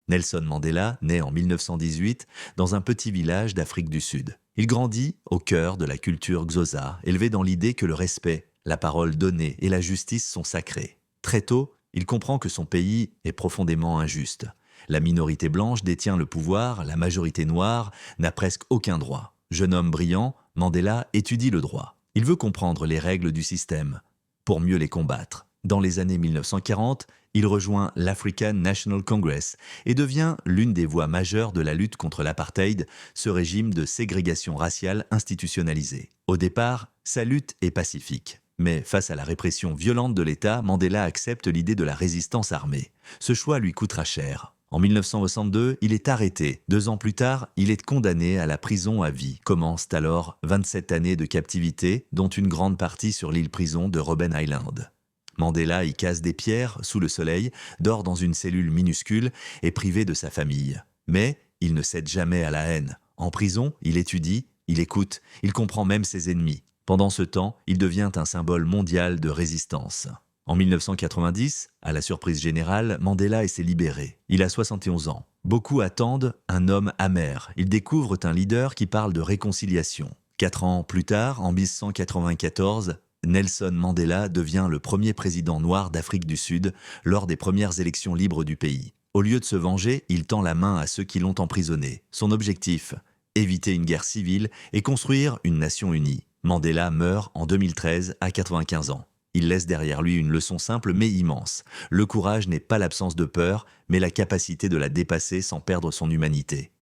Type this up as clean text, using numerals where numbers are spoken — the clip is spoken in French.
Nelson Mandela naît en 1918 dans un petit village d'Afrique du Sud. Il grandit au cœur de la culture Xhosa, élevé dans l'idée que le respect, la parole donnée et la justice sont sacrés. Très tôt, il comprend que son pays est profondément injuste. La minorité blanche détient le pouvoir, la majorité noire n'a presque aucun droit. Jeune homme brillant, Mandela étudie le droit. Il veut comprendre les règles du système pour mieux les combattre. Dans les années 1940, il rejoint l'African National Congress et devient l'une des voix majeures de la lutte contre l'apartheid, ce régime de ségrégation raciale institutionnalisée. Au départ, sa lutte est pacifique. Mais face à la répression violente de l'État, Mandela accepte l'idée de la résistance armée. Ce choix lui coûtera cher. En 1962, il est arrêté. 2 ans plus tard, il est condamné à la prison à vie. Commencent alors 27 années de captivité, dont une grande partie sur l'île-prison de Robben Island. Mandela y casse des pierres sous le soleil, dort dans une cellule minuscule et privé de sa famille. Mais il ne cède jamais à la haine. En prison, il étudie, il écoute, il comprend même ses ennemis. Pendant ce temps, il devient un symbole mondial de résistance. En 1990, à la surprise générale, Mandela s'est libéré. Il a 71 ans. Beaucoup attendent un homme amer. Ils découvrent un leader qui parle de réconciliation. 4 ans plus tard, en 1994, Nelson Mandela devient le premier président noir d'Afrique du Sud lors des premières élections libres du pays. Au lieu de se venger, il tend la main à ceux qui l'ont emprisonné. Son objectif, éviter une guerre civile et construire une nation unie. Mandela meurt en 2013 à 95 ans. Il laisse derrière lui une leçon simple mais immense. Le courage n'est pas l'absence de peur, mais la capacité de la dépasser sans perdre son humanité.